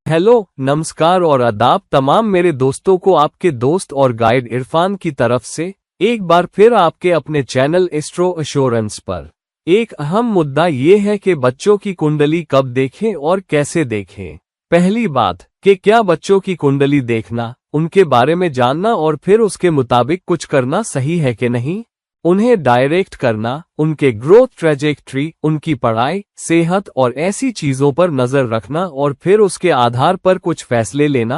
Hello, नमस्कार और आदाब तमाम मेरे दोस्तों को आपके दोस्त और गाइड इरफान की तरफ से एक बार फिर आपके अपने चैनल एस्ट्रो एश्योरेंस पर। एक अहम मुद्दा ये है कि बच्चों की कुंडली कब देखें और कैसे देखें। पहली बात कि क्या बच्चों की कुंडली देखना, उनके बारे में जानना और फिर उसके मुताबिक कुछ करना सही है कि नहीं। उन्हें डायरेक्ट करना, उनके ग्रोथ ट्रेजेक्ट्री, उनकी पढ़ाई, सेहत और ऐसी चीजों पर नजर रखना और फिर उसके आधार पर कुछ फैसले लेना।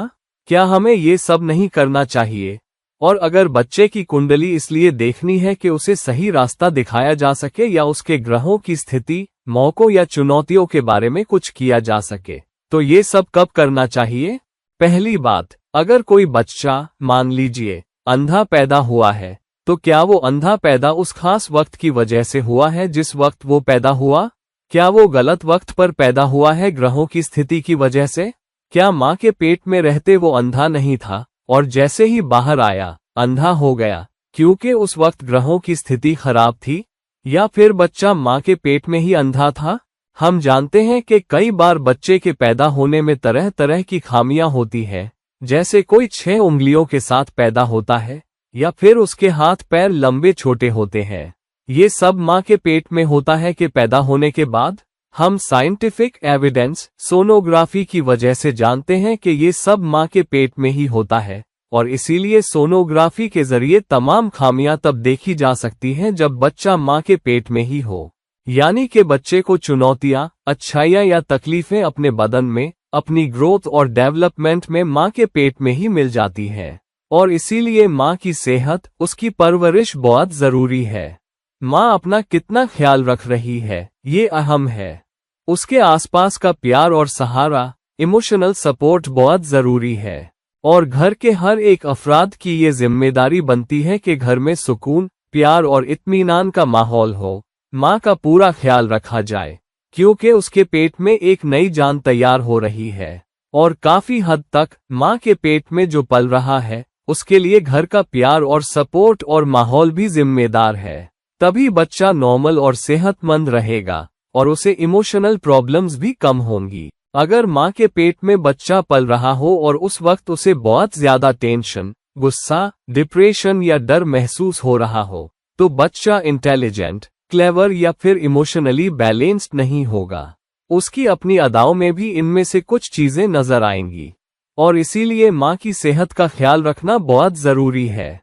क्या हमें ये सब नहीं करना चाहिए? और अगर बच्चे की कुंडली इसलिए देखनी है कि उसे सही रास्ता दिखाया जा सके या उसके ग्रहों की स्थिति, मौकों या चुनौतियों के बारे में कुछ किया जा सके, तो ये सब कब करना चाहिए? पहली बात, अगर कोई बच्चा मान लीजिए अंधा पैदा हुआ है, तो क्या वो अंधा पैदा उस खास वक्त की वजह से हुआ है जिस वक्त वो पैदा हुआ? क्या वो गलत वक्त पर पैदा हुआ है ग्रहों की स्थिति की वजह से? क्या माँ के पेट में रहते वो अंधा नहीं था और जैसे ही बाहर आया अंधा हो गया क्योंकि उस वक्त ग्रहों की स्थिति खराब थी? या फिर बच्चा माँ के पेट में ही अंधा था? हम जानते हैं कि कई बार बच्चे के पैदा होने में तरह तरह की खामियां होती है, जैसे कोई 6 उंगलियों के साथ पैदा होता है या फिर उसके हाथ पैर लंबे छोटे होते हैं। ये सब माँ के पेट में होता है कि पैदा होने के बाद? हम साइंटिफिक एविडेंस, सोनोग्राफी की वजह से जानते हैं कि ये सब माँ के पेट में ही होता है और इसीलिए सोनोग्राफी के जरिए तमाम खामियां तब देखी जा सकती हैं जब बच्चा माँ के पेट में ही हो। यानी कि बच्चे को चुनौतियां, अच्छाइयां या तकलीफें अपने बदन में, अपनी ग्रोथ और डेवलपमेंट में माँ के पेट में ही मिल जाती हैं। और इसीलिए माँ की सेहत, उसकी परवरिश बहुत जरूरी है। माँ अपना कितना ख्याल रख रही है, ये अहम है। उसके आसपास का प्यार और सहारा, इमोशनल सपोर्ट बहुत जरूरी है। और घर के हर एक अफराद की ये जिम्मेदारी बनती है कि घर में सुकून, प्यार और इत्मीनान का माहौल हो। माँ का पूरा ख्याल रखा जाए क्योंकि उसके पेट में एक नई जान तैयार हो रही है और काफी हद तक माँ के पेट में जो पल रहा है उसके लिए घर का प्यार और सपोर्ट और माहौल भी जिम्मेदार है। तभी बच्चा नॉर्मल और सेहतमंद रहेगा और उसे इमोशनल प्रॉब्लम्स भी कम होंगी। अगर माँ के पेट में बच्चा पल रहा हो और उस वक्त उसे बहुत ज्यादा टेंशन, गुस्सा, डिप्रेशन या डर महसूस हो रहा हो, तो बच्चा इंटेलिजेंट, क्लेवर या फिर इमोशनली बैलेंस्ड नहीं होगा। उसकी अपनी अदाओं में भी इनमें से कुछ चीजें नजर आएंगी और इसीलिए माँ की सेहत का ख्याल रखना बहुत जरूरी है।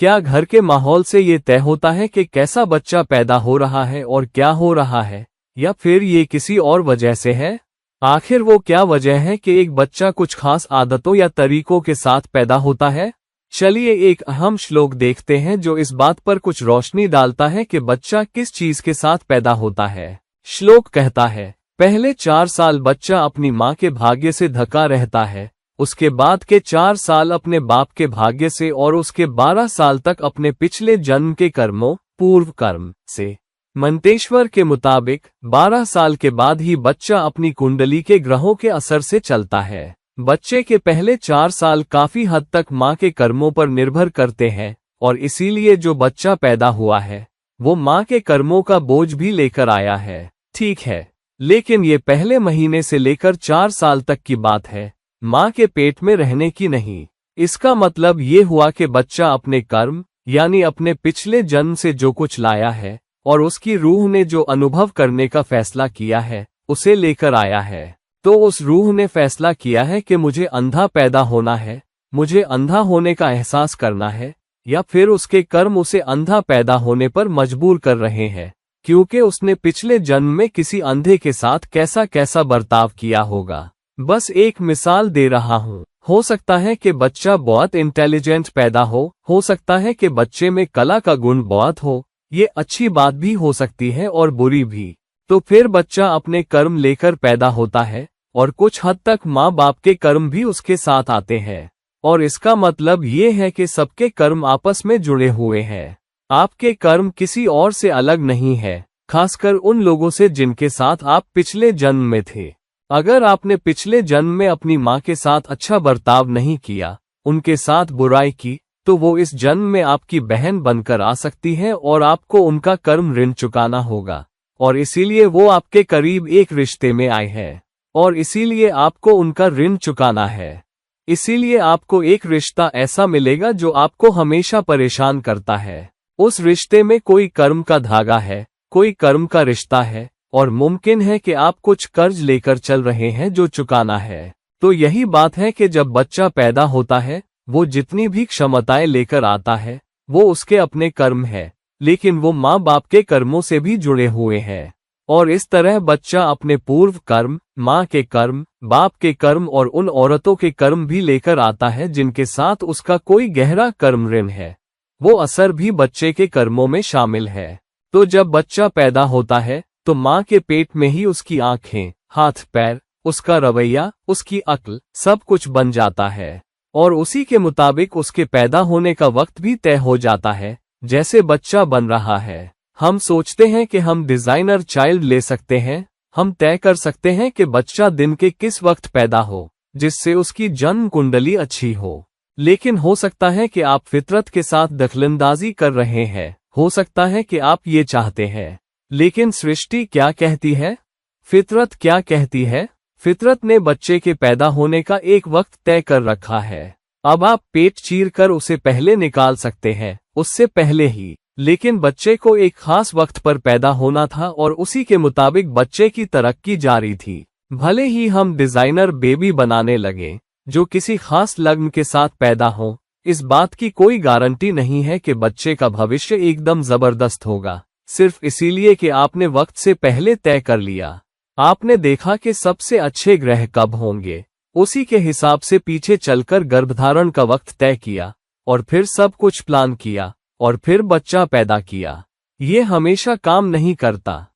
क्या घर के माहौल से ये तय होता है कि कैसा बच्चा पैदा हो रहा है और क्या हो रहा है, या फिर ये किसी और वजह से है? आखिर वो क्या वजह है कि एक बच्चा कुछ खास आदतों या तरीकों के साथ पैदा होता है? चलिए एक अहम श्लोक देखते हैं जो इस बात पर कुछ रोशनी डालता है कि बच्चा किस चीज के साथ पैदा होता है। श्लोक कहता है, पहले 4 साल बच्चा अपनी माँ के भाग्य से ढका रहता है, उसके बाद के 4 साल अपने बाप के भाग्य से और उसके 12 साल तक अपने पिछले जन्म के कर्मों, पूर्व कर्म से। मंतेश्वर के मुताबिक 12 साल के बाद ही बच्चा अपनी कुंडली के ग्रहों के असर से चलता है। बच्चे के पहले 4 साल काफी हद तक माँ के कर्मों पर निर्भर करते हैं और इसीलिए जो बच्चा पैदा हुआ है वो माँ के कर्मों का बोझ भी लेकर आया है। ठीक है, लेकिन ये पहले महीने से लेकर 4 साल तक की बात है, माँ के पेट में रहने की नहीं। इसका मतलब ये हुआ कि बच्चा अपने कर्म, यानी अपने पिछले जन्म से जो कुछ लाया है और उसकी रूह ने जो अनुभव करने का फैसला किया है उसे लेकर आया है। तो उस रूह ने फैसला किया है कि मुझे अंधा पैदा होना है, मुझे अंधा होने का एहसास करना है, या फिर उसके कर्म उसे अंधा पैदा होने पर मजबूर कर रहे हैं क्योंकि उसने पिछले जन्म में किसी अंधे के साथ कैसा कैसा बर्ताव किया होगा। बस एक मिसाल दे रहा हूँ। हो सकता है कि बच्चा बहुत इंटेलिजेंट पैदा हो सकता है कि बच्चे में कला का गुण बहुत हो। ये अच्छी बात भी हो सकती है और बुरी भी। तो फिर बच्चा अपने कर्म लेकर पैदा होता है और कुछ हद तक माँ बाप के कर्म भी उसके साथ आते हैं और इसका मतलब ये है कि सबके कर्म आपस में जुड़े हुए हैं। आपके कर्म किसी और से अलग नहीं है, खासकर उन लोगों से जिनके साथ आप पिछले जन्म में थे। अगर आपने पिछले जन्म में अपनी माँ के साथ अच्छा बर्ताव नहीं किया, उनके साथ बुराई की, तो वो इस जन्म में आपकी बहन बनकर आ सकती है और आपको उनका कर्म ऋण चुकाना होगा और इसीलिए वो आपके करीब एक रिश्ते में आए हैं। और इसीलिए आपको उनका ऋण चुकाना है। इसीलिए आपको एक रिश्ता ऐसा मिलेगा जो आपको हमेशा परेशान करता है। उस रिश्ते में कोई कर्म का धागा है, कोई कर्म का रिश्ता है, और मुमकिन है कि आप कुछ कर्ज लेकर चल रहे हैं जो चुकाना है। तो यही बात है कि जब बच्चा पैदा होता है, वो जितनी भी क्षमताएं लेकर आता है, वो उसके अपने कर्म है, लेकिन वो माँ बाप के कर्मों से भी जुड़े हुए हैं। और इस तरह बच्चा अपने पूर्व कर्म, माँ के कर्म, बाप के कर्म और उन औरतों के कर्म भी लेकर आता है जिनके साथ उसका कोई गहरा कर्म ऋण है। वो असर भी बच्चे के कर्मों में शामिल है। तो जब बच्चा पैदा होता है तो माँ के पेट में ही उसकी आंखें, हाथ पैर, उसका रवैया, उसकी अक्ल, सब कुछ बन जाता है। और उसी के मुताबिक उसके पैदा होने का वक्त भी तय हो जाता है। जैसे बच्चा बन रहा है, हम सोचते हैं कि हम डिजाइनर चाइल्ड ले सकते हैं। हम तय कर सकते हैं कि बच्चा दिन के किस वक्त पैदा हो, जिससे उसकी जन्म कुंडली अच्छी हो। लेकिन हो सकता है कि आप फितरत के साथ दखलंदाजी कर रहे हैं। हो सकता है कि आप ये चाहते हैं। लेकिन सृष्टि क्या कहती है? फितरत क्या कहती है? फितरत ने बच्चे के पैदा होने का एक वक्त तय कर रखा है। अब आप पेट चीर कर उसे पहले निकाल सकते हैं, उससे पहले ही। लेकिन बच्चे को एक खास वक्त पर पैदा होना था और उसी के मुताबिक बच्चे की तरक्की जारी थी। भले ही हम डिजाइनर बेबी बनाने लगे जो किसी खास लग्न के साथ पैदा हो, इस बात की कोई गारंटी नहीं है कि बच्चे का भविष्य एकदम जबरदस्त होगा। सिर्फ इसीलिए कि आपने वक्त से पहले तय कर लिया। आपने देखा कि सबसे अच्छे ग्रह कब होंगे, उसी के हिसाब से पीछे चलकर गर्भधारण का वक्त तय किया और फिर सब कुछ प्लान किया और फिर बच्चा पैदा किया। ये हमेशा काम नहीं करता।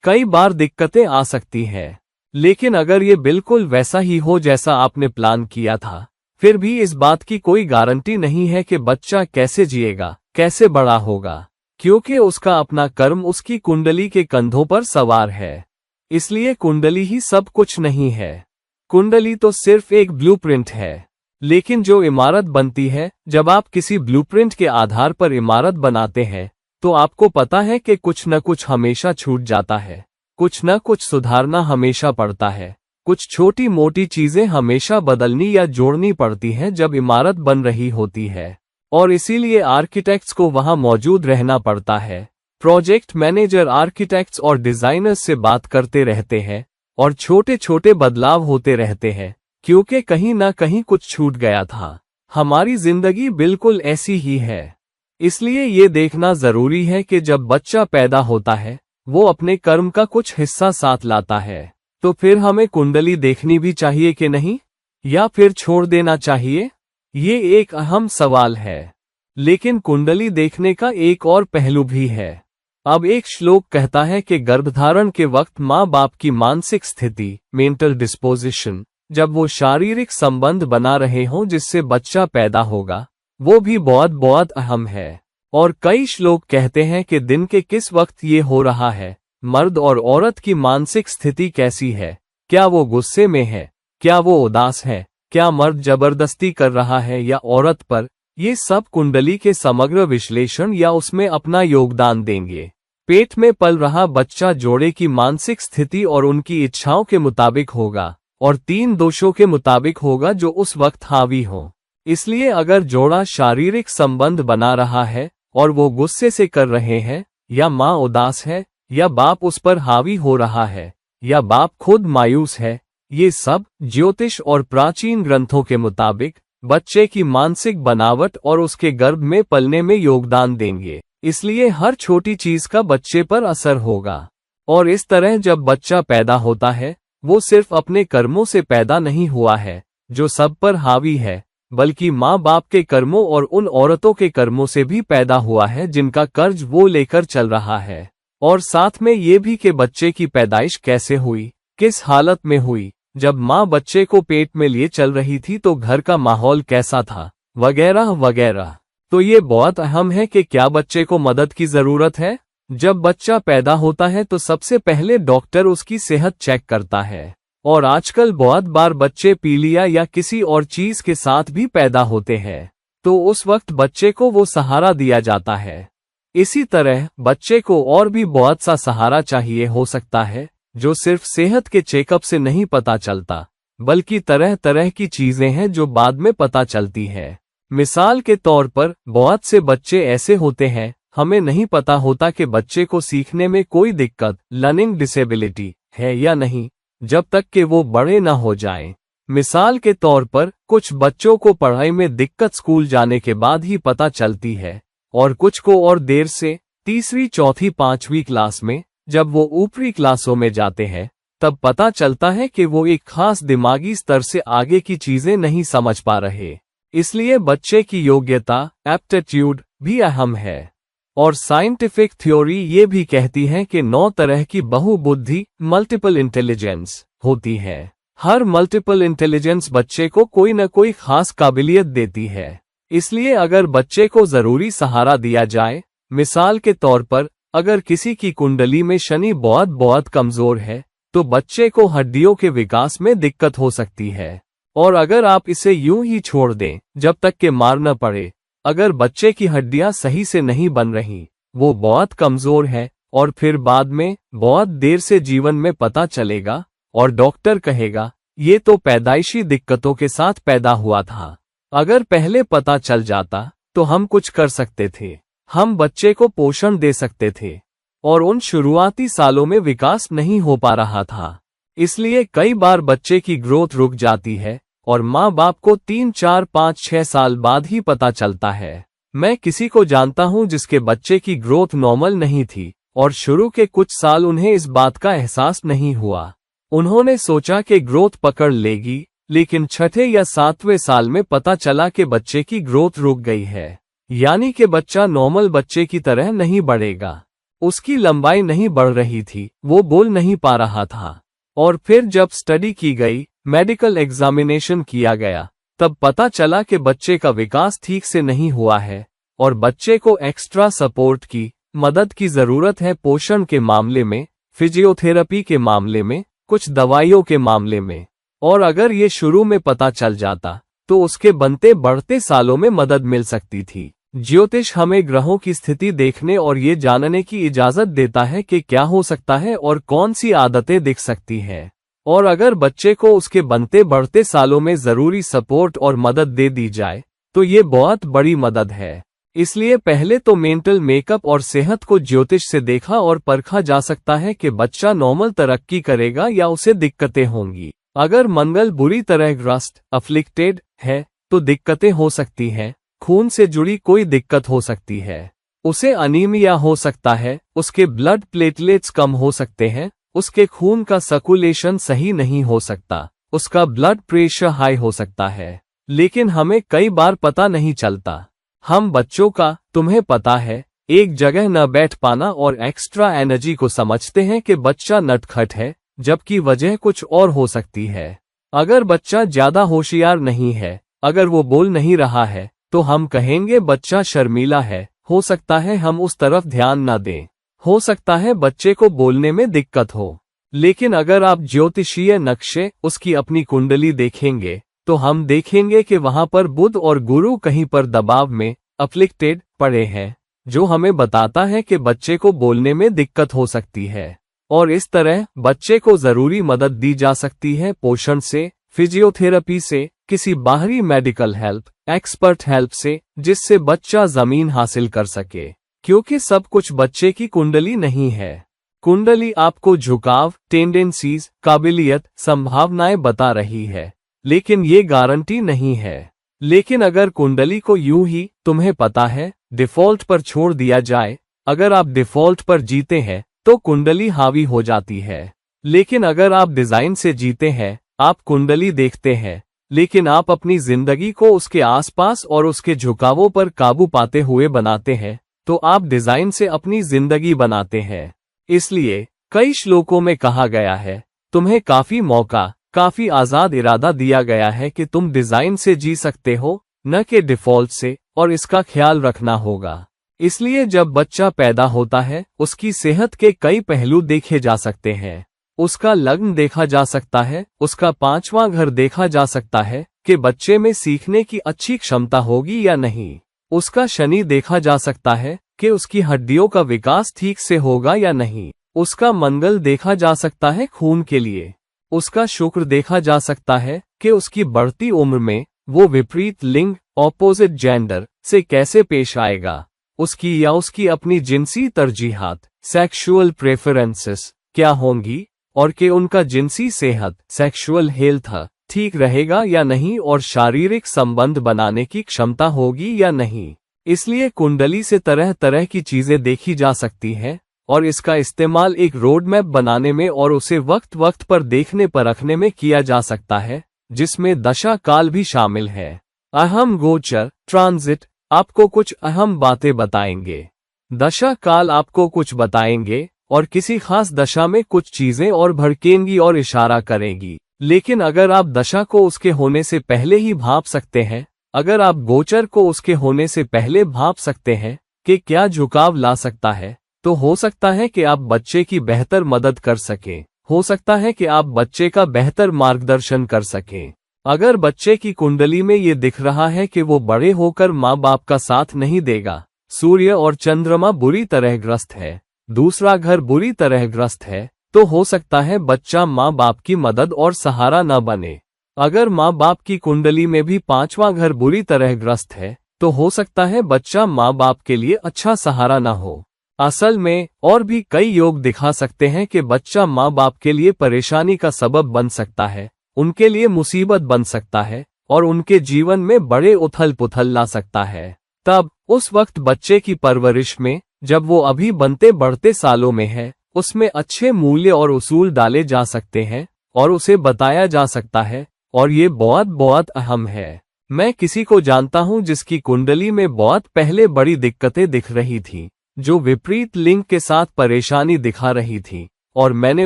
कई बार दिक्कतें आ सकती हैं। लेकिन अगर ये बिल्कुल वैसा ही हो जैसा आपने प्लान किया था, फिर भी इस बात की कोई गारंटी नहीं है कि बच्चा कैसे जिएगा, कैसे बड़ा होगा, क्योंकि उसका अपना कर्म उसकी कुंडली के कंधों पर सवार है। इसलिए कुंडली ही सब कुछ नहीं है। कुंडली तो सिर्फ एक ब्लूप्रिंट है। लेकिन जो इमारत बनती है, जब आप किसी ब्लूप्रिंट के आधार पर इमारत बनाते हैं, तो आपको पता है कि कुछ न कुछ हमेशा छूट जाता है, कुछ न कुछ सुधारना हमेशा पड़ता है, कुछ छोटी मोटी चीजें हमेशा बदलनी या जोड़नी पड़ती हैं जब इमारत बन रही होती है। और इसीलिए आर्किटेक्ट्स को वहां मौजूद रहना पड़ता है। प्रोजेक्ट मैनेजर आर्किटेक्ट्स और डिजाइनर्स से बात करते रहते हैं और छोटे छोटे बदलाव होते रहते हैं, क्योंकि कहीं ना कहीं कुछ छूट गया था। हमारी जिंदगी बिल्कुल ऐसी ही है। इसलिए ये देखना जरूरी है कि जब बच्चा पैदा होता है, वो अपने कर्म का कुछ हिस्सा साथ लाता है। तो फिर हमें कुंडली देखनी भी चाहिए कि नहीं, या फिर छोड़ देना चाहिए? ये एक अहम सवाल है। लेकिन कुंडली देखने का एक और पहलू भी है। अब एक श्लोक कहता है कि गर्भधारण के वक्त माँ बाप की मानसिक स्थिति, मेंटल डिस्पोजिशन, जब वो शारीरिक संबंध बना रहे हों जिससे बच्चा पैदा होगा, वो भी बहुत बहुत अहम है। और कई श्लोक कहते हैं कि दिन के किस वक्त ये हो रहा है, मर्द और औरत की मानसिक स्थिति कैसी है, क्या वो गुस्से में है, क्या वो उदास है, क्या मर्द जबरदस्ती कर रहा है या औरत पर, ये सब कुंडली के समग्र विश्लेषण या उसमें अपना योगदान देंगे। पेट में पल रहा बच्चा जोड़े की मानसिक स्थिति और उनकी इच्छाओं के मुताबिक होगा और 3 दोषों के मुताबिक होगा जो उस वक्त हावी हो। इसलिए अगर जोड़ा शारीरिक संबंध बना रहा है और वो गुस्से से कर रहे हैं, या माँ उदास है, या बाप उस पर हावी हो रहा है, या बाप खुद मायूस है, ये सब ज्योतिष और प्राचीन ग्रंथों के मुताबिक बच्चे की मानसिक बनावट और उसके गर्भ में पलने में योगदान देंगे। इसलिए हर छोटी चीज का बच्चे पर असर होगा। और इस तरह जब बच्चा पैदा होता है, वो सिर्फ अपने कर्मों से पैदा नहीं हुआ है जो सब पर हावी है, बल्कि माँ बाप के कर्मों और उन औरतों के कर्मों से भी पैदा हुआ है जिनका कर्ज वो लेकर चल रहा है। और साथ में ये भी कि बच्चे की पैदाइश कैसे हुई, किस हालत में हुई, जब माँ बच्चे को पेट में लिए चल रही थी तो घर का माहौल कैसा था, वगैरह वगैरह। तो ये बहुत अहम है कि क्या बच्चे को मदद की जरूरत है। जब बच्चा पैदा होता है तो सबसे पहले डॉक्टर उसकी सेहत चेक करता है। और आजकल बहुत बार बच्चे पीलिया या किसी और चीज के साथ भी पैदा होते हैं, तो उस वक्त बच्चे को वो सहारा दिया जाता है। इसी तरह बच्चे को और भी बहुत सा सहारा चाहिए हो सकता है, जो सिर्फ सेहत के चेकअप से नहीं पता चलता, बल्कि तरह तरह की चीजें हैं जो बाद में पता चलती है। मिसाल के तौर पर बहुत से बच्चे ऐसे होते हैं, हमें नहीं पता होता कि बच्चे को सीखने में कोई दिक्कत, लर्निंग डिसेबिलिटी है या नहीं, जब तक कि वो बड़े न हो जाएं। मिसाल के तौर पर कुछ बच्चों को पढ़ाई में दिक्कत स्कूल जाने के बाद ही पता चलती है, और कुछ को और देर से, तीसरी, चौथी, पांचवी क्लास में, जब वो ऊपरी क्लासों में जाते हैं, तब पता चलता है कि वो एक खास दिमागी स्तर से आगे की चीजें नहीं समझ पा रहे। इसलिए बच्चे की योग्यता, एप्टीट्यूड भी अहम है। और साइंटिफिक थ्योरी ये भी कहती है कि 9 तरह की बहुबुद्धि, मल्टीपल इंटेलिजेंस होती है। हर मल्टीपल इंटेलिजेंस बच्चे को कोई न कोई खास काबिलियत देती है। इसलिए अगर बच्चे को जरूरी सहारा दिया जाए, मिसाल के तौर पर अगर किसी की कुंडली में शनि बहुत बहुत कमजोर है, तो बच्चे को हड्डियों के विकास में दिक्कत हो सकती है। और अगर आप इसे यूं ही छोड़ दें जब तक कि मार न पड़े, अगर बच्चे की हड्डियां सही से नहीं बन रही, वो बहुत कमजोर है, और फिर बाद में बहुत देर से जीवन में पता चलेगा और डॉक्टर कहेगा ये तो पैदाइशी दिक्कतों के साथ पैदा हुआ था। अगर पहले पता चल जाता तो हम कुछ कर सकते थे, हम बच्चे को पोषण दे सकते थे, और उन शुरुआती सालों में विकास नहीं हो पा रहा था। इसलिए कई बार बच्चे की ग्रोथ रुक जाती है और माँ बाप को 3, 4, 5, 6 साल बाद ही पता चलता है। मैं किसी को जानता हूँ जिसके बच्चे की ग्रोथ नॉर्मल नहीं थी और शुरू के कुछ साल उन्हें इस बात का एहसास नहीं हुआ। उन्होंने सोचा कि ग्रोथ पकड़ लेगी, लेकिन छठे या 7वें साल में पता चला कि बच्चे की ग्रोथ रुक गई है, यानी कि बच्चा नॉर्मल बच्चे की तरह नहीं बढ़ेगा। उसकी लंबाई नहीं बढ़ रही थी, वो बोल नहीं पा रहा था। और फिर जब स्टडी की गई, मेडिकल एग्जामिनेशन किया गया, तब पता चला कि बच्चे का विकास ठीक से नहीं हुआ है और बच्चे को एक्स्ट्रा सपोर्ट की, मदद की जरूरत है, पोषण के मामले में, फिजियोथेरेपी के मामले में, कुछ दवाइयों के मामले में। और अगर ये शुरू में पता चल जाता तो उसके बनते बढ़ते सालों में मदद मिल सकती थी। ज्योतिष हमें ग्रहों की स्थिति देखने और ये जानने की इजाजत देता है कि क्या हो सकता है और कौन सी आदतें दिख सकती हैं। और अगर बच्चे को उसके बनते बढ़ते सालों में जरूरी सपोर्ट और मदद दे दी जाए तो ये बहुत बड़ी मदद है। इसलिए पहले तो मेंटल मेकअप और सेहत को ज्योतिष से देखा और परखा जा सकता है कि बच्चा नॉर्मल तरक्की करेगा या उसे दिक्कतें होंगी। अगर मंगल बुरी तरह ग्रस्त, अफ्लिक्टेड है तो दिक्कतें हो सकती हैं। खून से जुड़ी कोई दिक्कत हो सकती है, उसे अनीमिया हो सकता है, उसके ब्लड प्लेटलेट्स कम हो सकते हैं, उसके खून का सर्कुलेशन सही नहीं हो सकता, उसका ब्लड प्रेशर हाई हो सकता है। लेकिन हमें कई बार पता नहीं चलता। हम बच्चों का, तुम्हें पता है, एक जगह न बैठ पाना और एक्स्ट्रा एनर्जी को समझते हैं कि बच्चा नटखट है, जबकि वजह कुछ और हो सकती है। अगर बच्चा ज्यादा होशियार नहीं है, अगर वो बोल नहीं रहा है, तो हम कहेंगे बच्चा शर्मीला है। हो सकता है हम उस तरफ ध्यान न दें, हो सकता है बच्चे को बोलने में दिक्कत हो। लेकिन अगर आप ज्योतिषीय नक्शे, उसकी अपनी कुंडली देखेंगे तो हम देखेंगे कि वहां पर बुध और गुरु कहीं पर दबाव में, अफ्लिक्टेड, पड़े हैं, जो हमें बताता है कि बच्चे को बोलने में दिक्कत हो सकती है। और इस तरह बच्चे को जरूरी मदद दी जा सकती है, पोषण से, फिजियोथेरेपी से, किसी बाहरी मेडिकल हेल्प, एक्सपर्ट हेल्प से, जिससे बच्चा जमीन हासिल कर सके। क्योंकि सब कुछ बच्चे की कुंडली नहीं है। कुंडली आपको झुकाव, टेंडेंसीज, काबिलियत, संभावनाएं बता रही है, लेकिन ये गारंटी नहीं है। लेकिन अगर कुंडली को यूं ही, तुम्हें पता है, डिफॉल्ट पर छोड़ दिया जाए, अगर आप डिफॉल्ट पर जीते हैं तो कुंडली हावी हो जाती है। लेकिन अगर आप डिजाइन से जीते हैं, आप कुंडली देखते हैं, लेकिन आप अपनी जिंदगी को उसके आसपास और उसके झुकावों पर काबू पाते हुए बनाते हैं, तो आप डिजाइन से अपनी जिंदगी बनाते हैं। इसलिए कई श्लोकों में कहा गया है, तुम्हें काफी मौका, काफी आजाद इरादा दिया गया है कि तुम डिजाइन से जी सकते हो, न कि डिफॉल्ट से, और इसका ख्याल रखना होगा। इसलिए जब बच्चा पैदा होता है, उसकी सेहत के कई पहलू देखे जा सकते हैं। उसका लग्न देखा जा सकता है, उसका 5वां घर देखा जा सकता है कि बच्चे में सीखने की अच्छी क्षमता होगी या नहीं। उसका शनि देखा जा सकता है कि उसकी हड्डियों का विकास ठीक से होगा या नहीं। उसका मंगल देखा जा सकता है खून के लिए। उसका शुक्र देखा जा सकता है कि उसकी बढ़ती उम्र में वो विपरीत लिंग ऑपोजिट जेंडर से कैसे पेश आएगा। उसकी या उसकी अपनी जिनसी तरजीहात सेक्सुअल प्रेफरेंसेस क्या होंगी और कि उनका जिनसी सेहत सेक्सुअल हेल्थ ठीक रहेगा या नहीं और शारीरिक संबंध बनाने की क्षमता होगी या नहीं। इसलिए कुंडली से तरह तरह की चीजें देखी जा सकती हैं और इसका इस्तेमाल एक रोड मैप बनाने में और उसे वक्त वक्त पर देखने परखने में किया जा सकता है, जिसमें दशा काल भी शामिल है। अहम गोचर ट्रांजिट आपको कुछ अहम बातें बताएंगे। दशा काल आपको कुछ बताएंगे और किसी खास दशा में कुछ चीजें और भड़केंगी और इशारा करेंगी। लेकिन अगर आप दशा को उसके होने से पहले ही भांप सकते हैं, अगर आप गोचर को उसके होने से पहले भांप सकते हैं कि क्या झुकाव ला सकता है, तो हो सकता है कि आप बच्चे की बेहतर मदद कर सकें। हो सकता है कि आप बच्चे का बेहतर मार्गदर्शन कर सकें। अगर बच्चे की कुंडली में ये दिख रहा है कि वो बड़े होकर माँ बाप का साथ नहीं देगा, सूर्य और चंद्रमा बुरी तरह ग्रस्त है, दूसरा घर बुरी तरह ग्रस्त है, तो हो सकता है बच्चा माँ बाप की मदद और सहारा न बने। अगर माँ बाप की कुंडली में भी पांचवां घर बुरी तरह ग्रस्त है, तो हो सकता है बच्चा माँ बाप के लिए अच्छा सहारा न हो। असल में और भी कई योग दिखा सकते हैं कि बच्चा माँ बाप के लिए परेशानी का सबब बन सकता है, उनके लिए मुसीबत बन सकता है और उनके जीवन में बड़े उथल पुथल ला सकता है। तब उस वक्त बच्चे की परवरिश में, जब वो अभी बनते बढ़ते सालों में है, उसमें अच्छे मूल्य और उसूल डाले जा सकते हैं और उसे बताया जा सकता है, और ये बहुत बहुत अहम है। मैं किसी को जानता हूं जिसकी कुंडली में बहुत पहले बड़ी दिक्कतें दिख रही थी, जो विपरीत लिंग के साथ परेशानी दिखा रही थी, और मैंने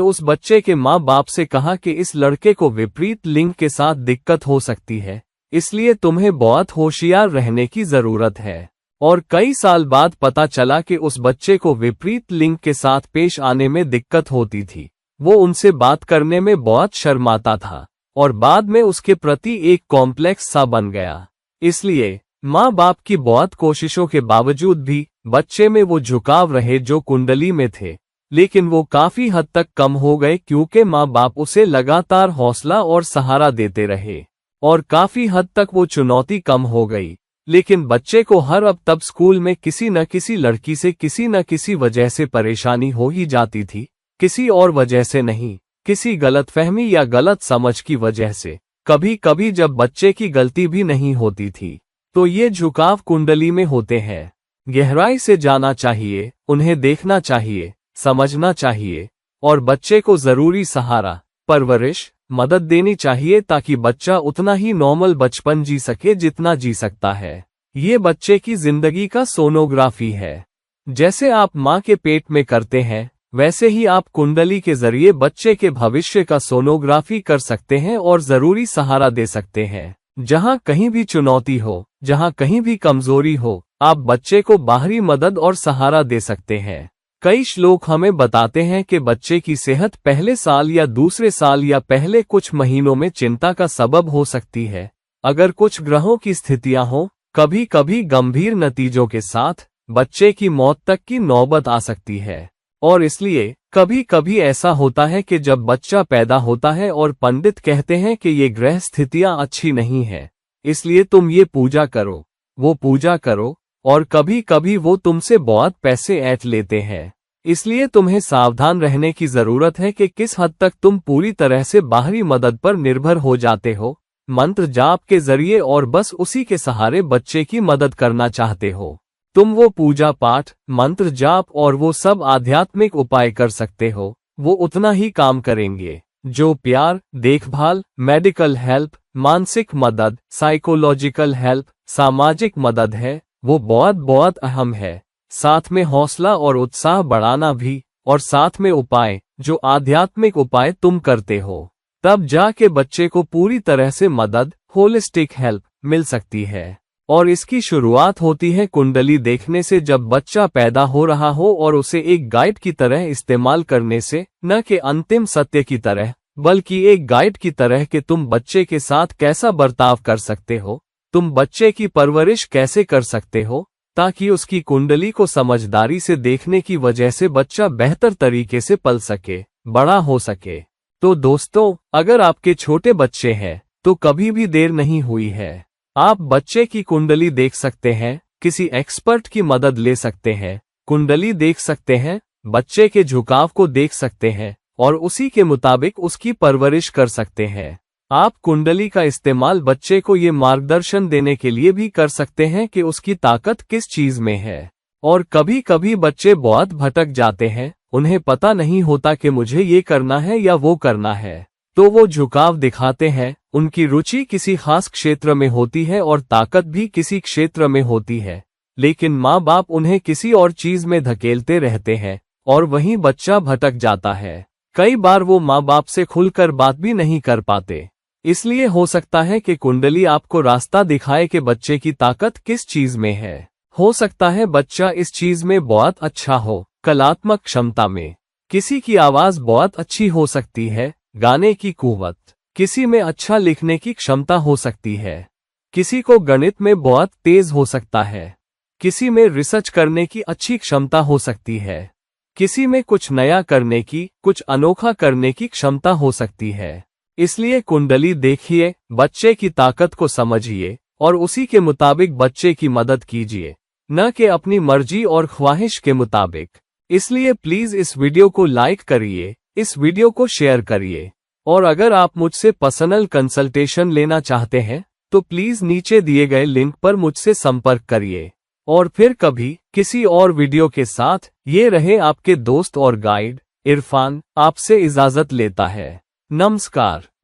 उस बच्चे के माँ बाप से कहा कि इस लड़के को विपरीत लिंग के साथ दिक्कत हो सकती है, इसलिए तुम्हें बहुत होशियार रहने की जरूरत है। और कई साल बाद पता चला कि उस बच्चे को विपरीत लिंग के साथ पेश आने में दिक्कत होती थी। वो उनसे बात करने में बहुत शर्माता था और बाद में उसके प्रति एक कॉम्प्लेक्स सा बन गया। इसलिए माँ बाप की बहुत कोशिशों के बावजूद भी बच्चे में वो झुकाव रहे जो कुंडली में थे, लेकिन वो काफी हद तक कम हो गए क्योंकि माँ बाप उसे लगातार हौसला और सहारा देते रहे, और काफी हद तक वो चुनौती कम हो गई। लेकिन बच्चे को हर अब तब स्कूल में किसी न किसी लड़की से किसी न किसी वजह से परेशानी हो ही जाती थी, किसी और वजह से नहीं, किसी गलतफहमी या गलत समझ की वजह से। कभी कभी जब बच्चे की गलती भी नहीं होती थी, तो ये झुकाव कुंडली में होते हैं। गहराई से जाना चाहिए, उन्हें देखना चाहिए, समझना चाहिए, और बच्चे को जरूरी सहारा, परवरिश, मदद देनी चाहिए ताकि बच्चा उतना ही नॉर्मल बचपन जी सके जितना जी सकता है। ये बच्चे की जिंदगी का सोनोग्राफी है। जैसे आप माँ के पेट में करते हैं, वैसे ही आप कुंडली के जरिए बच्चे के भविष्य का सोनोग्राफी कर सकते हैं और जरूरी सहारा दे सकते हैं। जहाँ कहीं भी चुनौती हो, जहाँ कहीं भी कमजोरी हो, आप बच्चे को बाहरी मदद और सहारा दे सकते हैं। कई श्लोक हमें बताते हैं कि बच्चे की सेहत पहले साल या दूसरे साल या पहले कुछ महीनों में चिंता का सबब हो सकती है। अगर कुछ ग्रहों की स्थितियां हो, कभी कभी गंभीर नतीजों के साथ बच्चे की मौत तक की नौबत आ सकती है। और इसलिए कभी कभी ऐसा होता है कि जब बच्चा पैदा होता है और पंडित कहते हैं कि ये ग्रह स्थितियां अच्छी नहीं है, इसलिए तुम ये पूजा करो, वो पूजा करो, और कभी कभी वो तुमसे बहुत पैसे ऐंठ लेते हैं। इसलिए तुम्हें सावधान रहने की जरूरत है कि किस हद तक तुम पूरी तरह से बाहरी मदद पर निर्भर हो जाते हो, मंत्र जाप के जरिए, और बस उसी के सहारे बच्चे की मदद करना चाहते हो। तुम वो पूजा पाठ, मंत्र जाप और वो सब आध्यात्मिक उपाय कर सकते हो, वो उतना ही काम करेंगे। जो प्यार, देखभाल, मेडिकल हेल्प, मानसिक मदद, साइकोलॉजिकल हेल्प, सामाजिक मदद है, वो बहुत बहुत अहम है। साथ में हौसला और उत्साह बढ़ाना भी, और साथ में उपाय, जो आध्यात्मिक उपाय तुम करते हो, तब जाके बच्चे को पूरी तरह से मदद, होलिस्टिक हेल्प मिल सकती है। और इसकी शुरुआत होती है कुंडली देखने से, जब बच्चा पैदा हो रहा हो, और उसे एक गाइड की तरह इस्तेमाल करने से, न कि अंतिम सत्य की तरह, बल्कि एक गाइड की तरह कि तुम बच्चे के साथ कैसा बर्ताव कर सकते हो, तुम बच्चे की परवरिश कैसे कर सकते हो, ताकि उसकी कुंडली को समझदारी से देखने की वजह से बच्चा बेहतर तरीके से पल सके, बड़ा हो सके। तो दोस्तों, अगर आपके छोटे बच्चे हैं तो कभी भी देर नहीं हुई है। आप बच्चे की कुंडली देख सकते हैं, किसी एक्सपर्ट की मदद ले सकते हैं, कुंडली देख सकते हैं, बच्चे के झुकाव को देख सकते हैं और उसी के मुताबिक उसकी परवरिश कर सकते हैं। आप कुंडली का इस्तेमाल बच्चे को ये मार्गदर्शन देने के लिए भी कर सकते हैं कि उसकी ताकत किस चीज में है। और कभी कभी बच्चे बहुत भटक जाते हैं, उन्हें पता नहीं होता कि मुझे ये करना है या वो करना है, तो वो झुकाव दिखाते हैं। उनकी रुचि किसी खास क्षेत्र में होती है और ताकत भी किसी क्षेत्र में होती है, लेकिन माँ बाप उन्हें किसी और चीज में धकेलते रहते हैं और वहीं बच्चा भटक जाता है। कई बार वो माँ बाप से खुलकर बात भी नहीं कर पाते। इसलिए हो सकता है कि कुंडली आपको रास्ता दिखाए कि बच्चे की ताकत किस चीज में है। हो सकता है बच्चा इस चीज में बहुत अच्छा हो, कलात्मक क्षमता में। किसी की आवाज बहुत अच्छी हो सकती है, गाने की कुव्वत। किसी में अच्छा लिखने की क्षमता हो सकती है। किसी को गणित में बहुत तेज हो सकता है। किसी में रिसर्च करने की अच्छी क्षमता हो सकती है। किसी में कुछ नया करने की, कुछ अनोखा करने की क्षमता हो सकती है। इसलिए कुंडली देखिए, बच्चे की ताकत को समझिए और उसी के मुताबिक बच्चे की मदद कीजिए, न कि अपनी मर्जी और ख्वाहिश के मुताबिक। इसलिए प्लीज इस वीडियो को लाइक करिए, इस वीडियो को शेयर करिए और अगर आप मुझसे पर्सनल कंसल्टेशन लेना चाहते हैं तो प्लीज नीचे दिए गए लिंक पर मुझसे संपर्क करिए। और फिर कभी किसी और वीडियो के साथ ये रहे आपके दोस्त और गाइड इरफान आपसे इजाजत लेता है। नमस्कार।